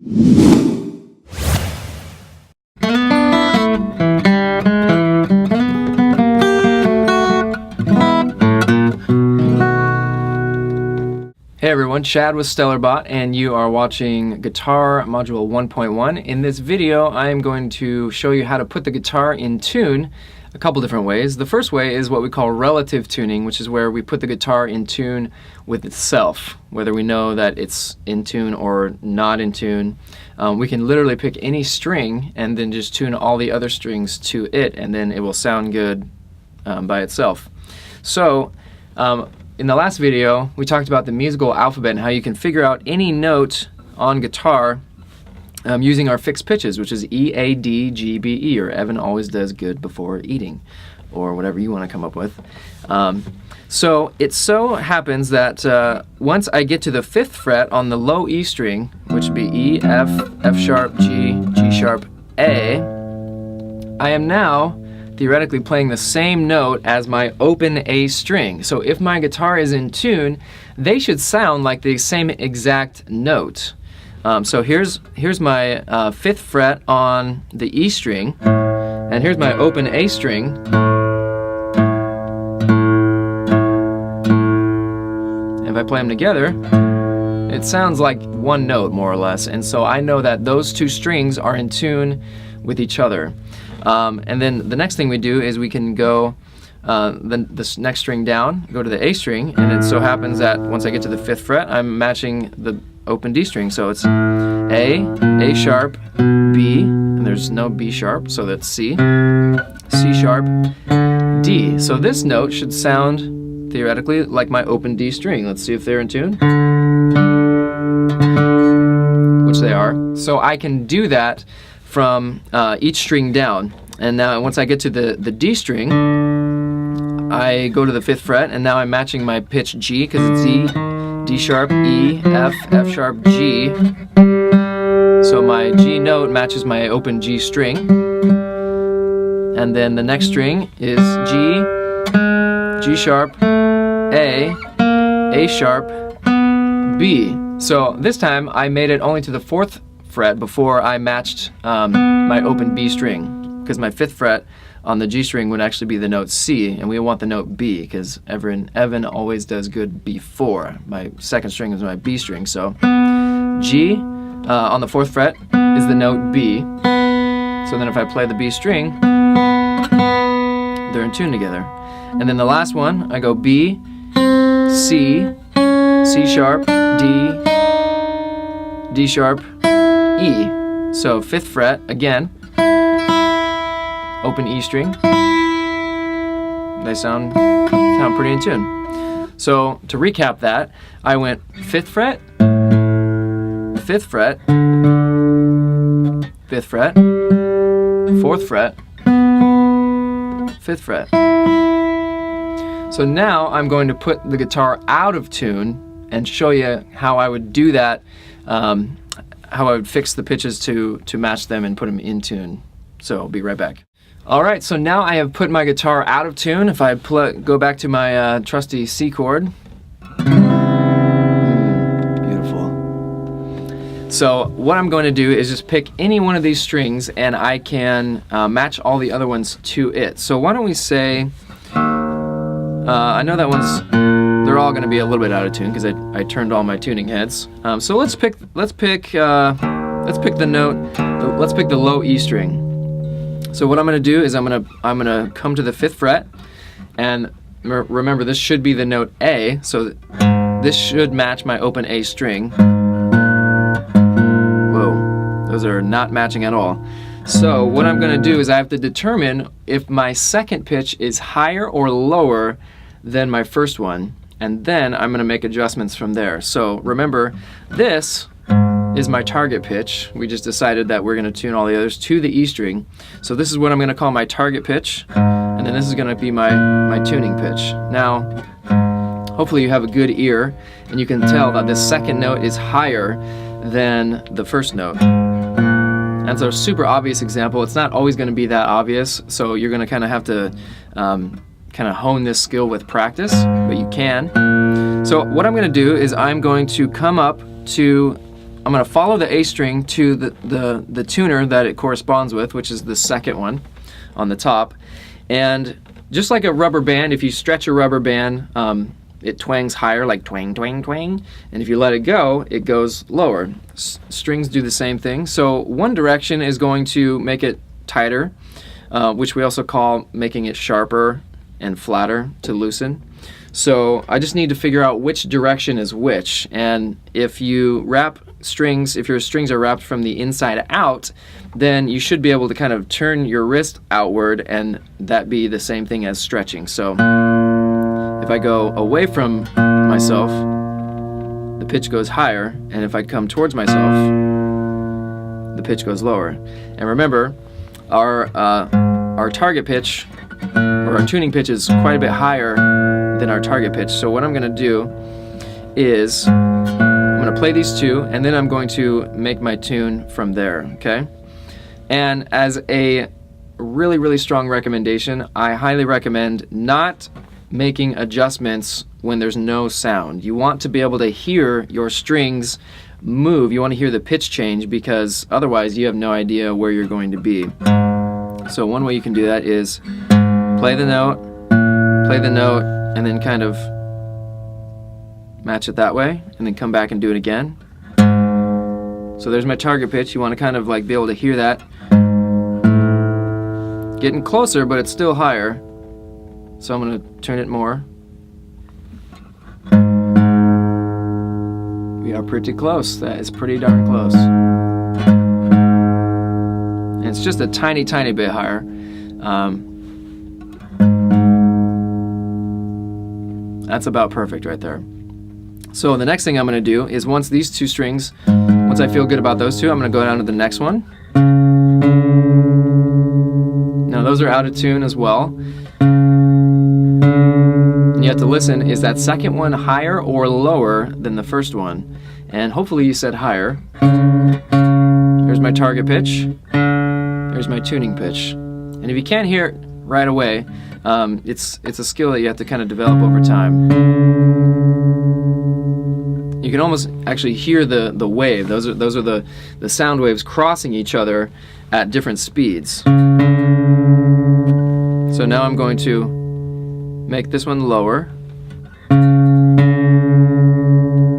Hey everyone, Chad with Stellarbot, and you are watching Guitar Module 1.1. In this video, I am going to show you how to put the guitar in tune a couple different ways. The first way is what we call relative tuning, which is where we put the guitar in tune with itself, whether we know that it's in tune or not in tune. We can literally pick any string and then just tune all the other strings to it, and then it will sound good by itself. So, in the last video, we talked about the musical alphabet and how you can figure out any note on guitar using our fixed pitches, which is E, A, D, G, B, E, or Evan always does good before eating, or whatever you want to come up with. So it so happens that once I get to the 5th fret on the low E string, which would be E, F, F sharp, G, G sharp, A, I am now theoretically playing the same note as my open A string. So if my guitar is in tune, they should sound like the same exact note. So here's my 5th fret on the E string, and here's my open A string. If I play them together, it sounds like one note more or less, and so I know that those two strings are in tune with each other. And then the next thing we do is we can go this next string down, go to the A string, and it so happens that once I get to the 5th fret, I'm matching the open D string. So it's A, A sharp, B, and there's no B sharp, so that's C, C sharp, D. So this note should sound theoretically like my open D string. Let's see if they're in tune, which they are. So I can do that from each string down. And now once I get to the D string, I go to the 5th fret, and now I'm matching my pitch G, because it's E, D sharp, E, F, F sharp, G. So my G note matches my open G string. And then the next string is G, G sharp, A sharp, B. So this time I made it only to the 4th fret before I matched my open B string, because my 5th fret on the G string would actually be the note C, and we want the note B, because Evan always does good before. My 2nd string is my B string, so G on the 4th fret is the note B. So then if I play the B string, they're in tune together. And then the last one, I go B, C, C sharp, D, D sharp, E. So 5th fret, again, open E string. They sound pretty in tune. So to recap that, I went 5th fret, 5th fret, 5th fret, 4th fret, 5th fret. So now I'm going to put the guitar out of tune and show you how I would do that, how I would fix the pitches to match them and put them in tune. So I'll be right back. Alright, so now I have put my guitar out of tune. If I go back to my trusty C chord. Beautiful. So what I'm going to do is just pick any one of these strings, and I can match all the other ones to it. So why don't we say, I know that they're all going to be a little bit out of tune because I turned all my tuning heads. So let's pick the low E string. So what I'm going to do is I'm going to come to the 5th fret, and remember this should be the note A, so this should match my open A string. Whoa, those are not matching at all. So what I'm going to do is I have to determine if my 2nd pitch is higher or lower than my 1st one, and then I'm going to make adjustments from there. So remember, this is my target pitch. We just decided that we're going to tune all the others to the E string. So this is what I'm going to call my target pitch, and then this is going to be my tuning pitch. Now, hopefully you have a good ear, and you can tell that the 2nd note is higher than the 1st note. That's a super obvious example. It's not always going to be that obvious, so you're going to kind of have to kind of hone this skill with practice, but you can. So what I'm going to do is I'm going to come up to I'm going to follow the A string to the tuner that it corresponds with, which is the second one on the top. And just like a rubber band, if you stretch a rubber band, it twangs higher, like twang, twang, twang. And if you let it go, it goes lower. Strings do the same thing. So one direction is going to make it tighter, which we also call making it sharper and flatter to loosen. So I just need to figure out which direction is which. And if you wrap strings, if your strings are wrapped from the inside out, then you should be able to kind of turn your wrist outward, and that be the same thing as stretching. So if I go away from myself, the pitch goes higher, and if I come towards myself, the pitch goes lower. And remember, our target pitch, or our tuning pitch, is quite a bit higher than our target pitch. So what I'm going to do is I'm going to play these two, and then I'm going to make my tune from there, okay? And as a really, really strong recommendation, I highly recommend not making adjustments when there's no sound. You want to be able to hear your strings move. You want to hear the pitch change, because otherwise you have no idea where you're going to be. So one way you can do that is play the note, and then kind of match it that way, and then come back and do it again. So there's my target pitch. You want to kind of like be able to hear that. Getting closer, but it's still higher. So I'm going to turn it more. We are pretty close. That is pretty darn close. And it's just a tiny, tiny bit higher. That's about perfect right there. So the next thing I'm going to do is, once these two strings, once I feel good about those two, I'm going to go down to the next one. Now those are out of tune as well. And you have to listen, is that second one higher or lower than the first one? And hopefully you said higher. There's my target pitch. There's my tuning pitch. And if you can't hear it right away, it's a skill that you have to kind of develop over time. You can almost actually hear the wave. Those are the sound waves crossing each other at different speeds. So now I'm going to make this one lower.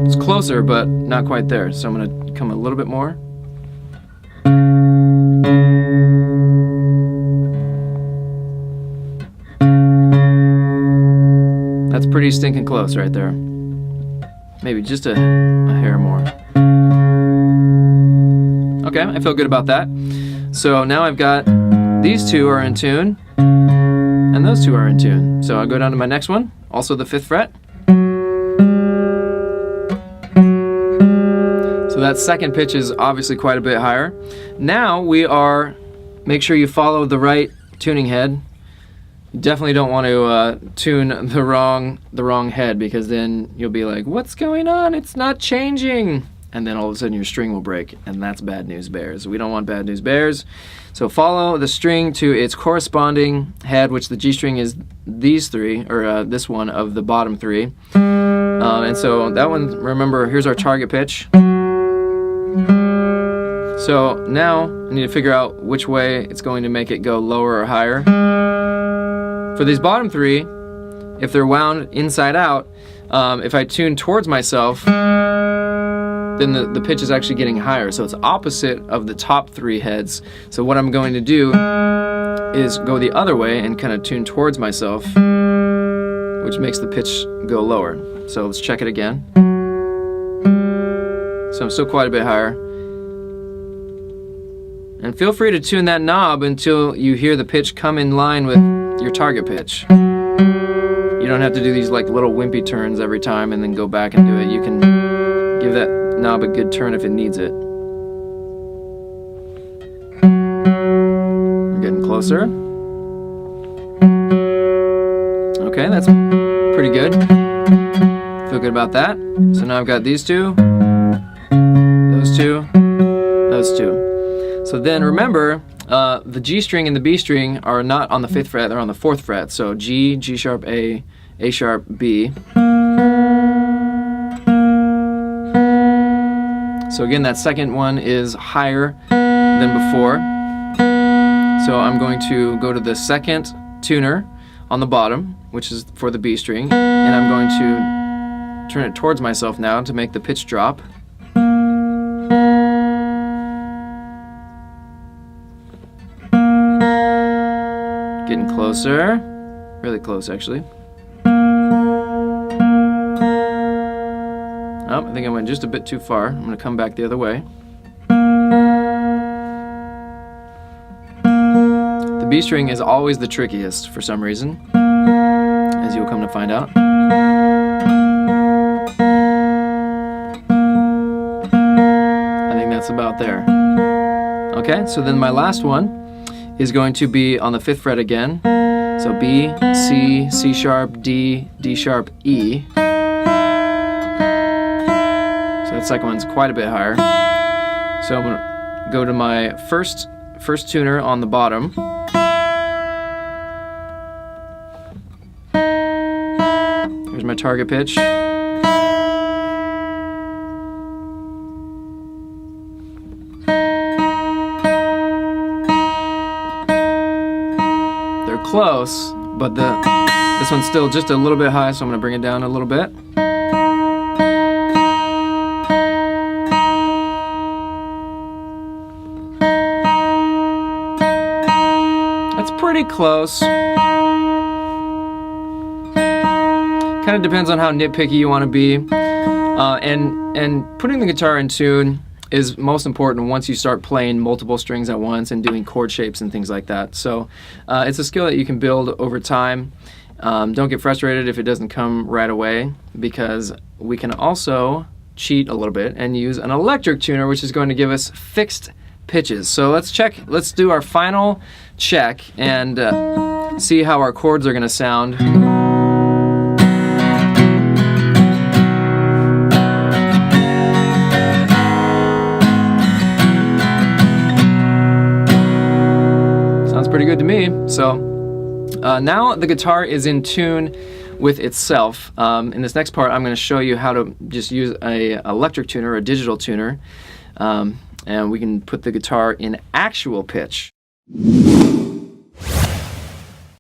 It's closer, but not quite there. So I'm going to come a little bit more. That's pretty stinking close right there. Maybe just a hair more. Okay, I feel good about that. So now I've got these two are in tune, and those two are in tune. So I'll go down to my next one, also the 5th fret. So that second pitch is obviously quite a bit higher. Now make sure you follow the right tuning head. You definitely don't want to tune the wrong head, because then you'll be like, what's going on? It's not changing. And then all of a sudden your string will break, and that's bad news bears. We don't want bad news bears. So follow the string to its corresponding head, which the G string is these three, or this one of the bottom three. And so that one, remember, here's our target pitch. So now I need to figure out which way it's going to make it go lower or higher. For these bottom three, if they're wound inside out, if I tune towards myself, then the pitch is actually getting higher. So it's opposite of the top three heads. So what I'm going to do is go the other way and kind of tune towards myself, which makes the pitch go lower. So let's check it again. So I'm still quite a bit higher. And feel free to tune that knob until you hear the pitch come in line with your target pitch. You don't have to do these like little wimpy turns every time and then go back and do it. You can give that knob a good turn if it needs it. We're getting closer. Okay, that's pretty good. Feel good about that. So now I've got these two, those two, those two. So then remember, the G string and the B string are not on the 5th fret, they're on the 4th fret. So G, G sharp A, A sharp B. So again, that second one is higher than before. So I'm going to go to the second tuner on the bottom, which is for the B string, and I'm going to turn it towards myself now to make the pitch drop. Getting closer, really close actually. Oh, I think I went just a bit too far. I'm going to come back the other way. The B string is always the trickiest for some reason, as you'll come to find out. I think that's about there. Okay, so then my last one is going to be on the 5th fret again. So B, C, C sharp, D, D sharp, E. So that second one's quite a bit higher. So I'm going to go to my first tuner on the bottom. Here's my target pitch. They're close, but this one's still just a little bit high, so I'm going to bring it down a little bit. That's pretty close. Kind of depends on how nitpicky you want to be. And putting the guitar in tune is most important once you start playing multiple strings at once and doing chord shapes and things like that. So it's a skill that you can build over time. Don't get frustrated if it doesn't come right away, because we can also cheat a little bit and use an electric tuner, which is going to give us fixed pitches. So let's do our final check and see how our chords are going to sound. Sounds pretty good to me. So now the guitar is in tune with itself. In this next part, I'm going to show you how to just use an electric tuner, a digital tuner, and we can put the guitar in actual pitch.